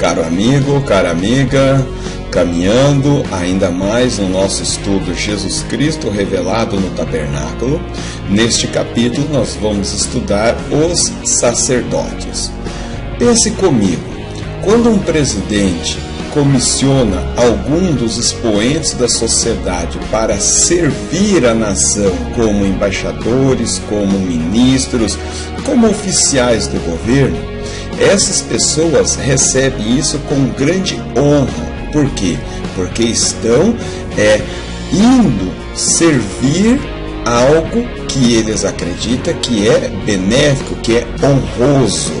Caro amigo, cara amiga, caminhando ainda mais no nosso estudo Jesus Cristo revelado no tabernáculo, neste capítulo nós vamos estudar os sacerdotes. Pense comigo, quando um presidente comissiona algum dos expoentes da sociedade para servir a nação como embaixadores, como ministros, como oficiais do governo, essas pessoas recebem isso com grande honra. Por quê? Porque estão indo servir algo que eles acreditam que é benéfico, que é honroso.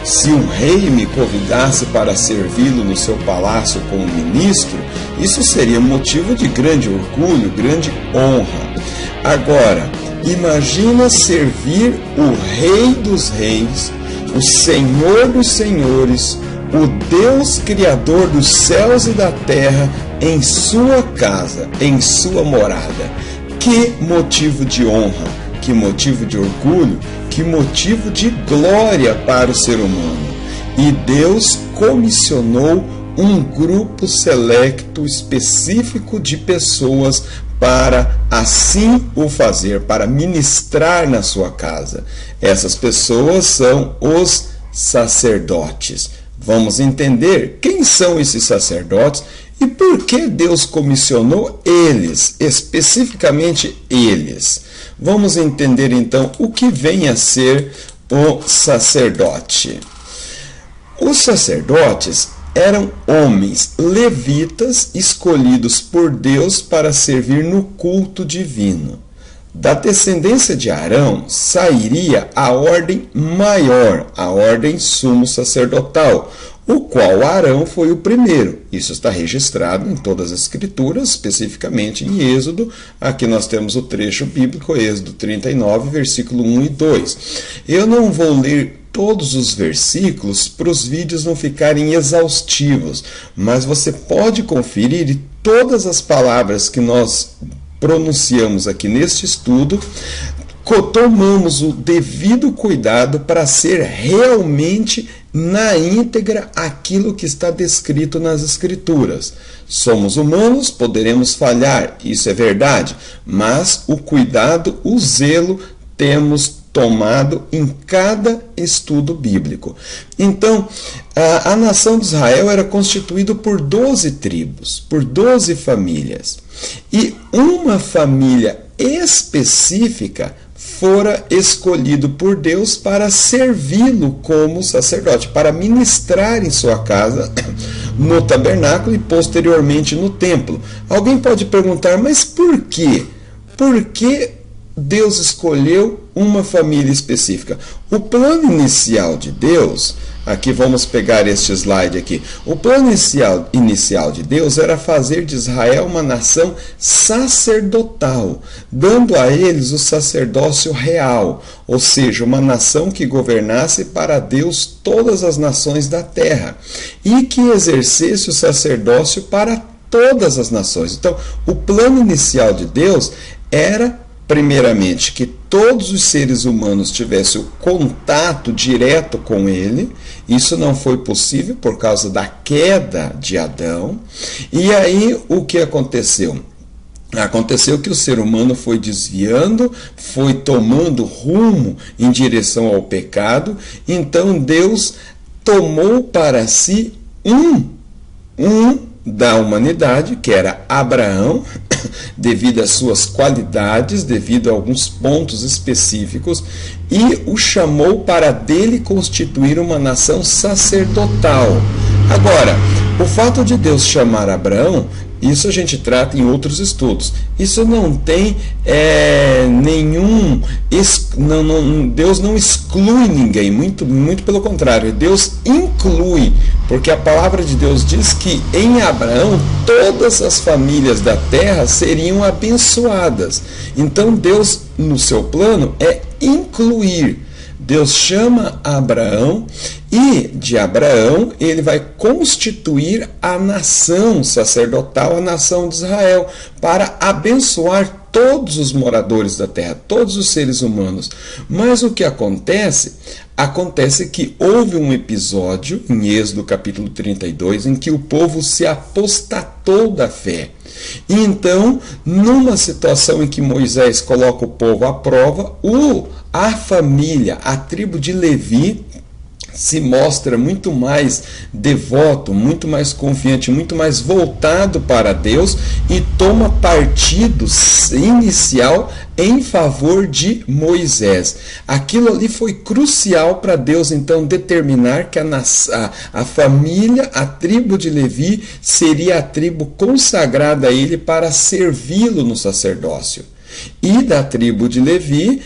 Se um rei me convidasse para servi-lo no seu palácio como ministro, isso seria motivo de grande orgulho, grande honra. Agora, imagina servir o Rei dos Reis, o Senhor dos Senhores, o Deus Criador dos céus e da terra, em sua casa, em sua morada. Que motivo de honra, que motivo de orgulho, que motivo de glória para o ser humano. E Deus comissionou um grupo selecto específico de pessoas para assim o fazer, para ministrar na sua casa. Essas pessoas são os sacerdotes. Vamos entender quem são esses sacerdotes e por que Deus comissionou eles, especificamente eles. Vamos entender então o que vem a ser o sacerdote. Os sacerdotes eram homens levitas escolhidos por Deus para servir no culto divino. Da descendência de Arão sairia a ordem maior, a ordem sumo sacerdotal, o qual Arão foi o primeiro. Isso está registrado em todas as escrituras, especificamente em Êxodo. Aqui nós temos o trecho bíblico, Êxodo 39, versículo 1 e 2. Eu não vou ler todos os versículos para os vídeos não ficarem exaustivos, mas você pode conferir e todas as palavras que nós pronunciamos aqui neste estudo, tomamos o devido cuidado para ser realmente na íntegra aquilo que está descrito nas Escrituras. Somos humanos, poderemos falhar, isso é verdade, mas o cuidado, o zelo, temos tomado em cada estudo bíblico. Então, a nação de Israel era constituída por 12 tribos, por 12 famílias. E uma família específica fora escolhido por Deus para servi-lo como sacerdote, para ministrar em sua casa, no tabernáculo e posteriormente no templo. Alguém pode perguntar, mas por quê? Por que Deus escolheu uma família específica? O plano inicial de Deus, aqui vamos pegar este slide aqui, o plano inicial de Deus era fazer de Israel uma nação sacerdotal, dando a eles o sacerdócio real, ou seja, uma nação que governasse para Deus todas as nações da terra, e que exercesse o sacerdócio para todas as nações. Então, o plano inicial de Deus era, primeiramente, que todos os seres humanos tivessem o contato direto com ele. Isso não foi possível por causa da queda de Adão. E aí o que aconteceu? Aconteceu que o ser humano foi desviando, foi tomando rumo em direção ao pecado. Então Deus tomou para si um da humanidade, que era Abraão, devido às suas qualidades, devido a alguns pontos específicos, e o chamou para dele constituir uma nação sacerdotal. Agora, o fato de Deus chamar Abraão, isso a gente trata em outros estudos. Isso não tem nenhum... Deus não exclui ninguém, muito pelo contrário, Deus inclui, porque a palavra de Deus diz que em Abraão todas as famílias da terra seriam abençoadas. Então Deus, no seu plano, é incluir. Deus chama Abraão e de Abraão ele vai constituir a nação sacerdotal, a nação de Israel, para abençoar todos os moradores da terra, todos os seres humanos. Mas o que acontece? Acontece que houve um episódio, em Êxodo capítulo 32, em que o povo se apostatou da fé. E então, numa situação em que Moisés coloca o povo à prova, a família, a tribo de Levi, se mostra muito mais devoto, muito mais confiante, muito mais voltado para Deus e toma partido inicial em favor de Moisés. Aquilo ali foi crucial para Deus então determinar que a família, a tribo de Levi, seria a tribo consagrada a ele para servi-lo no sacerdócio. E da tribo de Levi,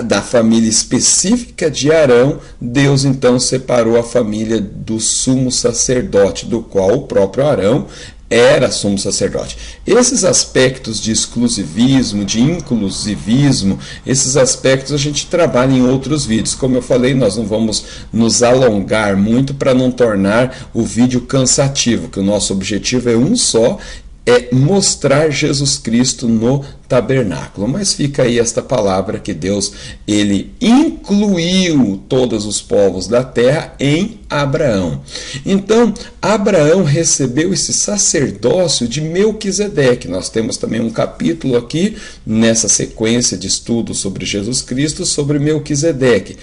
da família específica de Arão, Deus então separou a família do sumo sacerdote, do qual o próprio Arão era sumo sacerdote. Esses aspectos de exclusivismo, de inclusivismo, esses aspectos a gente trabalha em outros vídeos. Como eu falei, nós não vamos nos alongar muito para não tornar o vídeo cansativo, que o nosso objetivo é um só, é mostrar Jesus Cristo no tabernáculo. Mas fica aí esta palavra que Deus, ele incluiu todos os povos da terra em Abraão. Então, Abraão recebeu esse sacerdócio de Melquisedeque. Nós temos também um capítulo aqui, nessa sequência de estudos sobre Jesus Cristo, sobre Melquisedeque.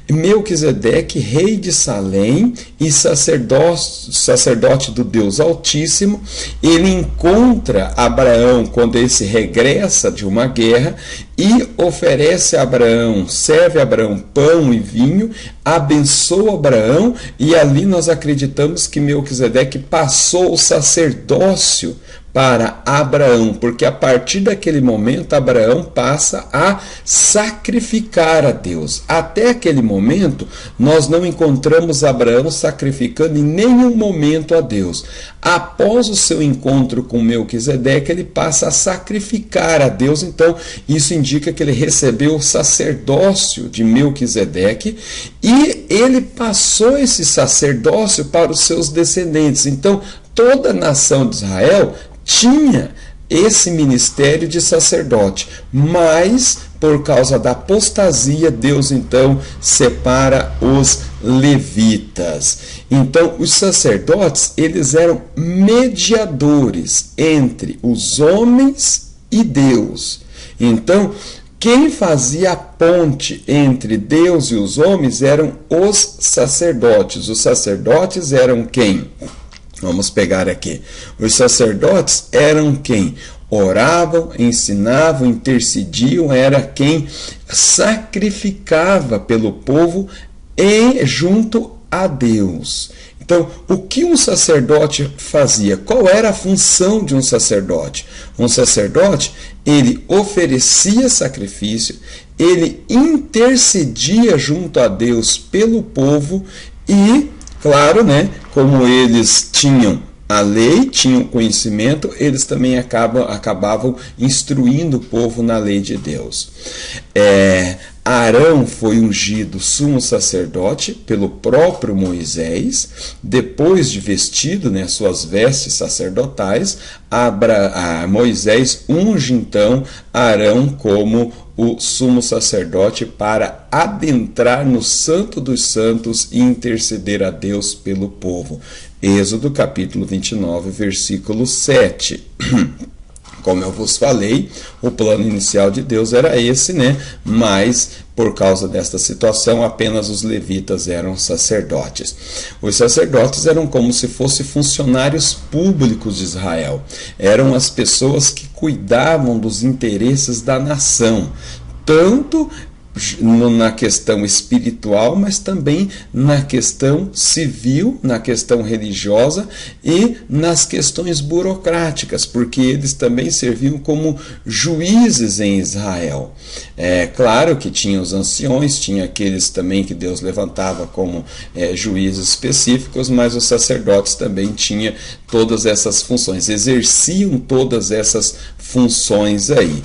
Melquisedeque, rei de Salém e sacerdote do Deus Altíssimo, ele encontra Abraão quando ele se regressa de uma guerra e oferece a Abraão, serve a Abraão pão e vinho, abençoa Abraão, e ali nós acreditamos que Melquisedeque passou o sacerdócio para Abraão, porque a partir daquele momento Abraão passa a sacrificar a Deus. Até aquele momento nós não encontramos Abraão sacrificando em nenhum momento a Deus. Após o seu encontro com Melquisedeque, ele passa a sacrificar a Deus. Então isso indica que ele recebeu o sacerdócio de Melquisedeque e ele passou esse sacerdócio para os seus descendentes. Então toda a nação de Israel tinha esse ministério de sacerdote, mas por causa da apostasia, Deus então separa os levitas. Então os sacerdotes, eles eram mediadores entre os homens e Deus. Então quem fazia a ponte entre Deus e os homens eram os sacerdotes. Os sacerdotes eram quem? Vamos pegar aqui. Os sacerdotes eram quem oravam, ensinavam, intercediam, era quem sacrificava pelo povo junto a Deus. Então, o que um sacerdote fazia? Qual era a função de um sacerdote? Um sacerdote, ele oferecia sacrifício, ele intercedia junto a Deus pelo povo e, claro, né, como eles tinham a lei, tinham conhecimento, eles também acabavam instruindo o povo na lei de Deus. Arão foi ungido sumo sacerdote pelo próprio Moisés, depois de vestido, né, suas vestes sacerdotais, Moisés unge então Arão como o sumo sacerdote para adentrar no Santo dos Santos e interceder a Deus pelo povo. Êxodo capítulo 29, versículo 7. Como eu vos falei, o plano inicial de Deus era esse, né? Mas por causa desta situação, apenas os levitas eram sacerdotes. Os sacerdotes eram como se fossem funcionários públicos de Israel. Eram as pessoas que cuidavam dos interesses da nação, tanto na questão espiritual, mas também na questão civil, na questão religiosa e nas questões burocráticas, porque eles também serviam como juízes em Israel. É claro que tinha os anciões, tinha aqueles também que Deus levantava como juízes específicos, mas os sacerdotes também tinham todas essas funções, exerciam todas essas funções aí.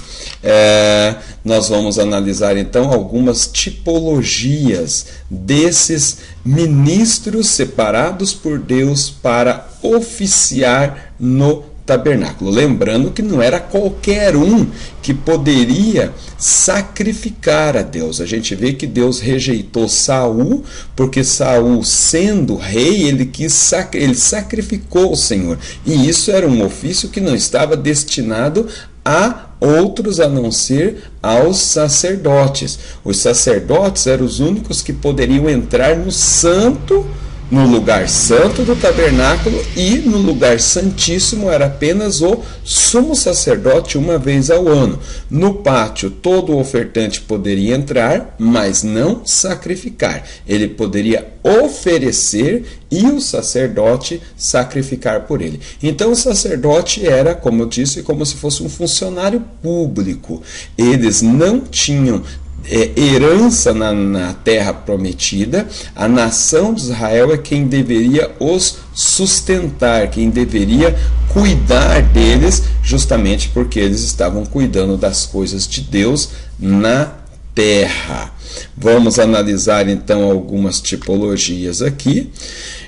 Nós vamos analisar então algumas tipologias desses ministros separados por Deus para oficiar no tabernáculo. Lembrando que não era qualquer um que poderia sacrificar a Deus. A gente vê que Deus rejeitou Saul, porque Saul, sendo rei, ele sacrificou o Senhor. E isso era um ofício que não estava destinado a outros a não ser aos sacerdotes. Os sacerdotes eram os únicos que poderiam entrar no lugar santo do tabernáculo, e no lugar santíssimo era apenas o sumo sacerdote uma vez ao ano. No pátio todo o ofertante poderia entrar, mas não sacrificar. Ele poderia oferecer e o sacerdote sacrificar por ele. Então o sacerdote era, como eu disse, como se fosse um funcionário público. Eles não tinham herança na terra prometida. A nação de Israel é quem deveria os sustentar, quem deveria cuidar deles, justamente porque eles estavam cuidando das coisas de Deus na terra. Vamos analisar então algumas tipologias aqui.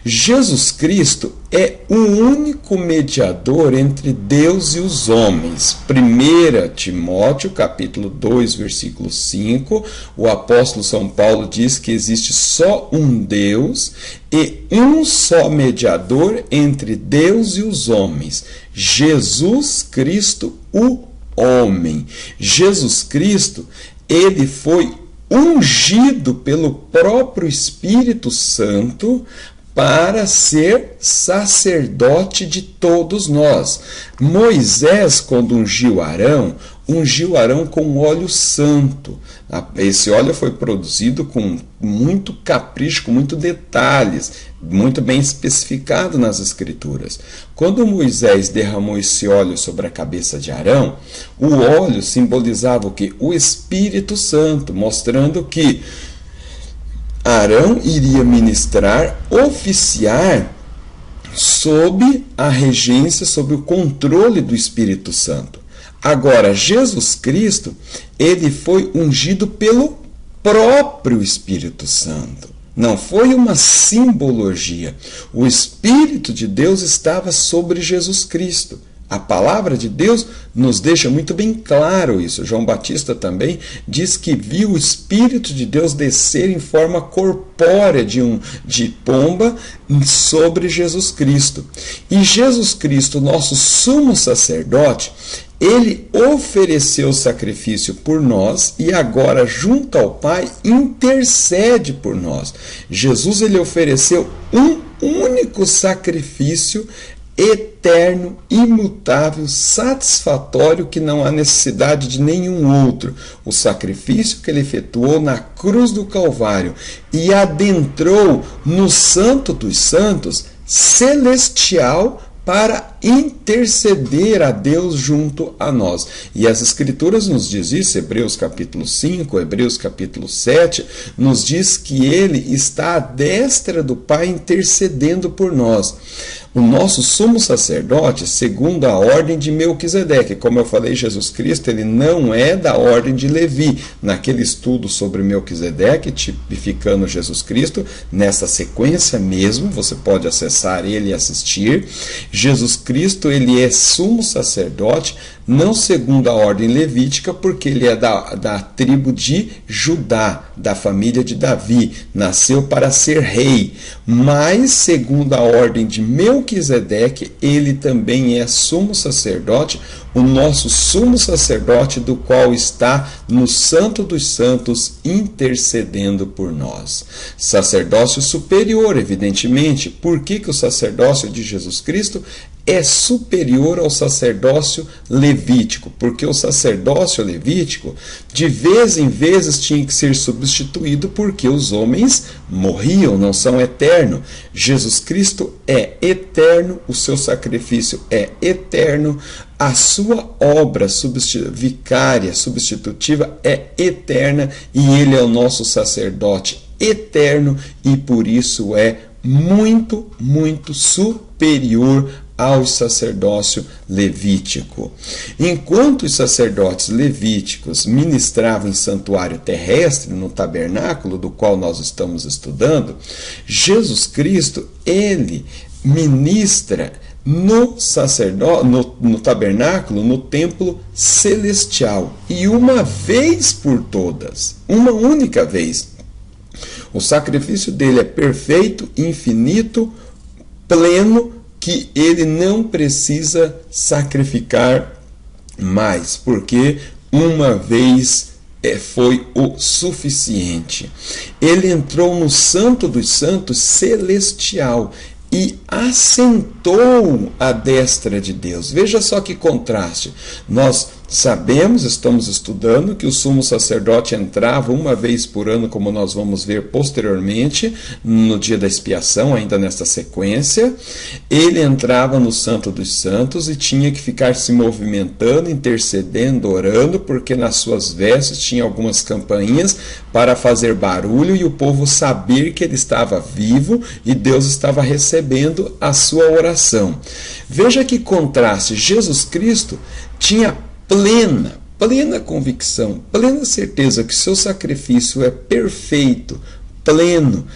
Jesus Cristo é o único mediador entre Deus e os homens. 1 Timóteo, capítulo 2, versículo 5, o apóstolo São Paulo diz que existe só um Deus e um só mediador entre Deus e os homens, Jesus Cristo, o homem. Jesus Cristo, ele foi ungido pelo próprio Espírito Santo para ser sacerdote de todos nós. Moisés, quando ungiu Arão com óleo santo. Esse óleo foi produzido com muito capricho, com muitos detalhes, muito bem especificado nas Escrituras. Quando Moisés derramou esse óleo sobre a cabeça de Arão, o óleo simbolizava o quê? O Espírito Santo, mostrando que Arão iria ministrar, oficiar sob a regência, sob o controle do Espírito Santo. Agora, Jesus Cristo, ele foi ungido pelo próprio Espírito Santo. Não foi uma simbologia. O Espírito de Deus estava sobre Jesus Cristo. A palavra de Deus nos deixa muito bem claro isso. João Batista também diz que viu o Espírito de Deus descer em forma corpórea de pomba sobre Jesus Cristo. E Jesus Cristo, nosso sumo sacerdote, ele ofereceu sacrifício por nós e agora, junto ao Pai, intercede por nós. Jesus, ele ofereceu um único sacrifício eterno, imutável, satisfatório, que não há necessidade de nenhum outro. O sacrifício que ele efetuou na cruz do Calvário e adentrou no Santo dos Santos celestial para interceder a Deus junto a nós. E as Escrituras nos diz isso, Hebreus capítulo 5, Hebreus capítulo 7, nos diz que ele está à destra do Pai intercedendo por nós. O nosso sumo sacerdote, segundo a ordem de Melquisedeque, como eu falei, Jesus Cristo, ele não é da ordem de Levi. Naquele estudo sobre Melquisedeque, tipificando Jesus Cristo, nessa sequência mesmo, você pode acessar ele e assistir. Jesus Cristo, ele é sumo sacerdote, não segundo a ordem levítica, porque ele é da tribo de Judá, da família de Davi, nasceu para ser rei, mas segundo a ordem de Melquisedeque, ele também é sumo sacerdote, o nosso sumo sacerdote, do qual está no Santo dos Santos intercedendo por nós. Sacerdócio superior, evidentemente. Por que o sacerdócio de Jesus Cristo é superior ao sacerdócio levítico? Porque o sacerdócio levítico, de vez em vezes, tinha que ser substituído porque os homens morriam, não são eternos. Jesus Cristo é eterno, o seu sacrifício é eterno, a sua obra vicária, substitutiva, é eterna, e ele é o nosso sacerdote eterno, e por isso é muito, muito superior ao sacerdócio levítico. Enquanto os sacerdotes levíticos ministravam em santuário terrestre, no tabernáculo do qual nós estamos estudando, Jesus Cristo, ele ministra no tabernáculo, no templo celestial, e uma vez por todas, uma única vez. O sacrifício dele é perfeito, infinito, pleno, que ele não precisa sacrificar mais, porque uma vez foi o suficiente. Ele entrou no Santo dos Santos celestial e assentou à destra de Deus. Veja só que contraste. Nós sabemos, estamos estudando, que o sumo sacerdote entrava uma vez por ano, como nós vamos ver posteriormente, no dia da expiação, ainda nesta sequência. Ele entrava no Santo dos Santos e tinha que ficar se movimentando, intercedendo, orando, porque nas suas vestes tinha algumas campainhas para fazer barulho e o povo saber que ele estava vivo e Deus estava recebendo a sua oração. Veja que contraste. Jesus Cristo tinha plena convicção, plena certeza que seu sacrifício é perfeito, pleno,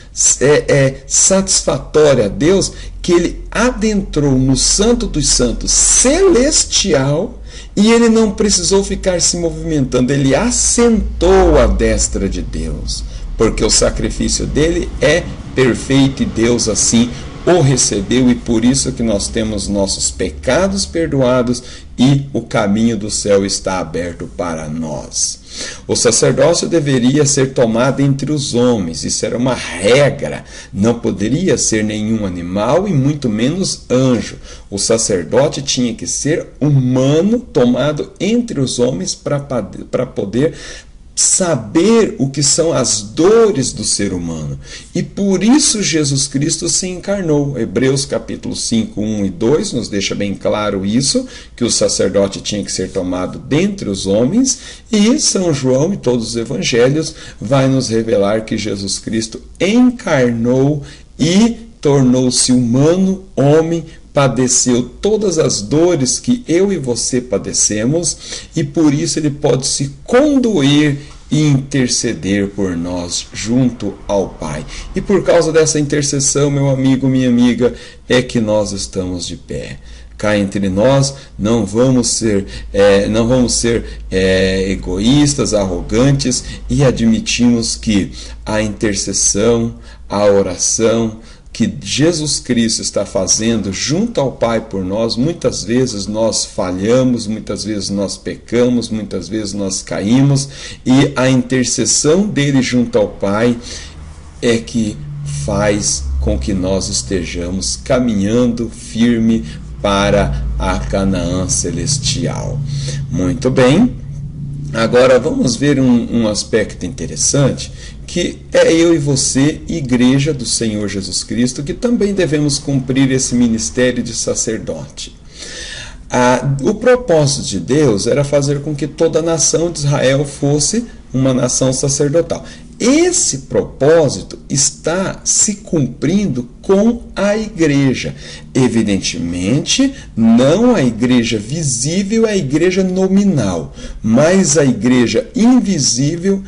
satisfatório a Deus, que ele adentrou no Santo dos Santos celestial e ele não precisou ficar se movimentando, ele assentou à destra de Deus, porque o sacrifício dele é perfeito e Deus assim o recebeu, e por isso que nós temos nossos pecados perdoados e o caminho do céu está aberto para nós. O sacerdócio deveria ser tomado entre os homens, isso era uma regra, não poderia ser nenhum animal e muito menos anjo. O sacerdote tinha que ser humano, tomado entre os homens para poder saber o que são as dores do ser humano. E por isso Jesus Cristo se encarnou. Hebreus capítulo 5, 1 e 2 nos deixa bem claro isso, que o sacerdote tinha que ser tomado dentre os homens, e São João e todos os evangelhos vai nos revelar que Jesus Cristo encarnou e tornou-se humano, homem, padeceu todas as dores que eu e você padecemos, e por isso ele pode se condoer e interceder por nós junto ao Pai. E por causa dessa intercessão, meu amigo, minha amiga, é que nós estamos de pé. Cá entre nós, não vamos ser egoístas, arrogantes, e admitimos que a intercessão, a oração que Jesus Cristo está fazendo junto ao Pai por nós, muitas vezes nós falhamos, muitas vezes nós pecamos, muitas vezes nós caímos, e a intercessão dele junto ao Pai é que faz com que nós estejamos caminhando firme para a Canaã celestial. Muito bem, agora vamos ver um aspecto interessante, que é eu e você, igreja do Senhor Jesus Cristo, que também devemos cumprir esse ministério de sacerdote. O propósito de Deus era fazer com que toda a nação de Israel fosse uma nação sacerdotal. Esse propósito está se cumprindo com a igreja. Evidentemente, não a igreja visível, a igreja nominal, mas a igreja invisível,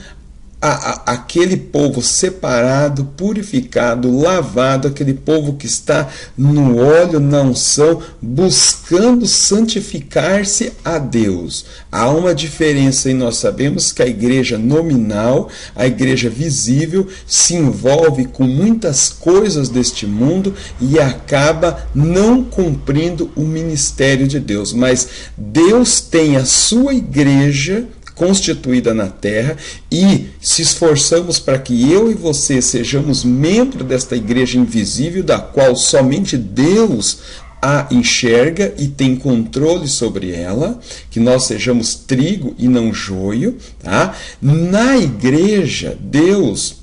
aquele povo separado, purificado, lavado, aquele povo que está no óleo, na unção, buscando santificar-se a Deus. Há uma diferença, e nós sabemos que a igreja nominal, a igreja visível, se envolve com muitas coisas deste mundo e acaba não cumprindo o ministério de Deus. Mas Deus tem a sua igreja constituída na terra, e se esforçamos para que eu e você sejamos membros desta igreja invisível, da qual somente Deus a enxerga e tem controle sobre ela, que nós sejamos trigo e não joio, tá? Na igreja, Deus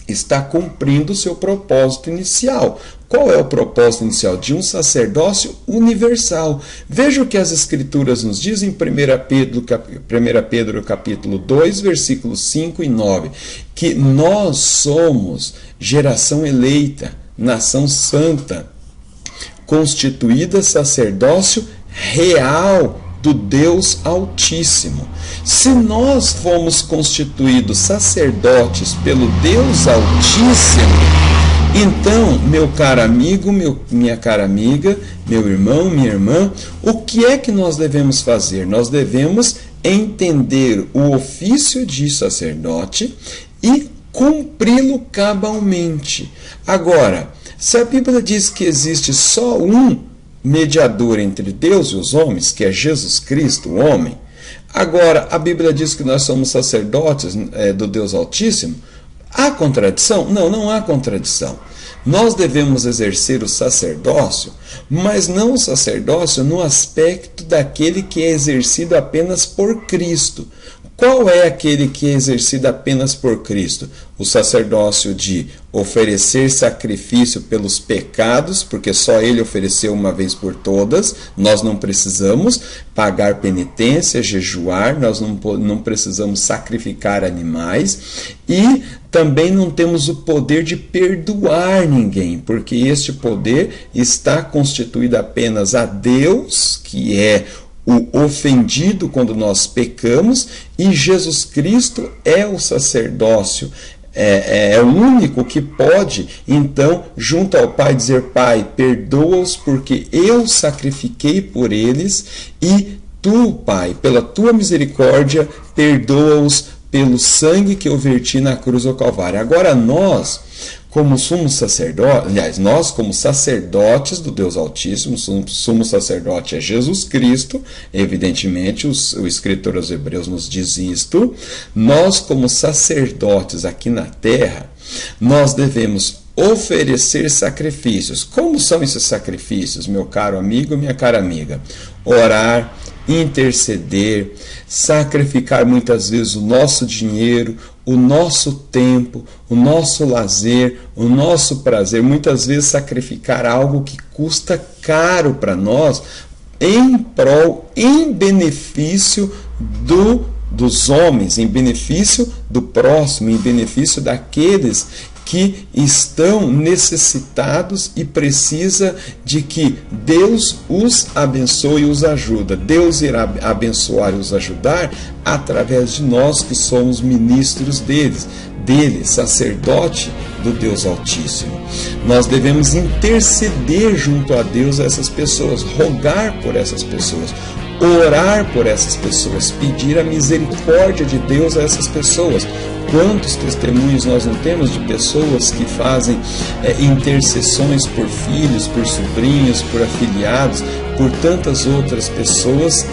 está cumprindo o seu propósito inicial. Qual é o propósito inicial? De um sacerdócio universal. Veja o que as Escrituras nos dizem em 1 Pedro capítulo 2, versículos 5 e 9, que nós somos geração eleita, nação santa, constituída sacerdócio real do Deus Altíssimo. Se nós fomos constituídos sacerdotes pelo Deus Altíssimo, Então, meu caro amigo, minha cara amiga, meu irmão, minha irmã, o que é que nós devemos fazer? Nós devemos entender o ofício de sacerdote e cumpri-lo cabalmente. Agora, se a Bíblia diz que existe só um mediador entre Deus e os homens, que é Jesus Cristo, o homem, agora a Bíblia diz que nós somos sacerdotes do Deus Altíssimo, há contradição? Não, não há contradição. Nós devemos exercer o sacerdócio, mas não o sacerdócio no aspecto daquele que é exercido apenas por Cristo. Qual é aquele que é exercido apenas por Cristo? O sacerdócio de oferecer sacrifício pelos pecados, porque só Ele ofereceu uma vez por todas, nós não precisamos pagar penitência, jejuar, nós não precisamos sacrificar animais, e também não temos o poder de perdoar ninguém, porque este poder está constituído apenas a Deus, que é o ofendido quando nós pecamos, e Jesus Cristo é o sacerdócio, é o único que pode, então, junto ao Pai, dizer: Pai, perdoa-os porque eu sacrifiquei por eles, e tu, Pai, pela tua misericórdia, perdoa-os pelo sangue que eu verti na cruz do Calvário. Agora nós, como sumos sacerdotes, aliás, nós como sacerdotes do Deus Altíssimo, sumo sacerdote é Jesus Cristo, evidentemente o escritor aos Hebreus nos diz isto, nós como sacerdotes aqui na terra, nós devemos oferecer sacrifícios. Como são esses sacrifícios, meu caro amigo, minha cara amiga? Orar, interceder, sacrificar muitas vezes o nosso dinheiro, o nosso tempo, o nosso lazer, o nosso prazer, muitas vezes sacrificar algo que custa caro para nós, em prol, em benefício dos homens, em benefício do próximo, em benefício daqueles que estão necessitados e precisa de que Deus os abençoe e os ajuda. Deus irá abençoar e os ajudar através de nós que somos ministros dele, sacerdote do Deus Altíssimo. Nós devemos interceder junto a Deus a essas pessoas, rogar por essas pessoas, orar por essas pessoas, pedir a misericórdia de Deus a essas pessoas. Quantos testemunhos nós não temos de pessoas que fazem intercessões por filhos, por sobrinhos, por afiliados, por tantas outras pessoas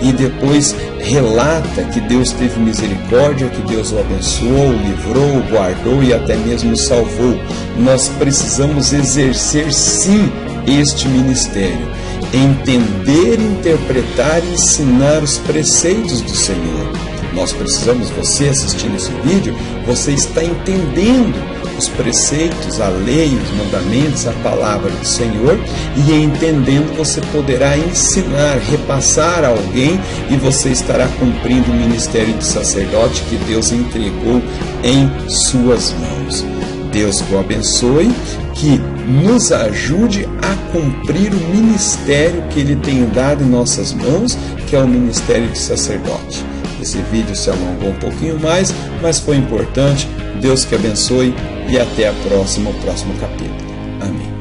e depois relata que Deus teve misericórdia, que Deus o abençoou, o livrou, o guardou e até mesmo o salvou. Nós precisamos exercer sim este ministério, entender, interpretar e ensinar os preceitos do Senhor. Nós precisamos, você assistindo esse vídeo, você está entendendo os preceitos, a lei, os mandamentos, a palavra do Senhor, e entendendo você poderá ensinar, repassar a alguém, e você estará cumprindo o ministério de sacerdote que Deus entregou em suas mãos. Deus que o abençoe, que nos ajude a cumprir o ministério que Ele tem dado em nossas mãos, que é o ministério de sacerdote. Esse vídeo se alongou um pouquinho mais, mas foi importante. Deus que abençoe e até o próximo capítulo. Amém.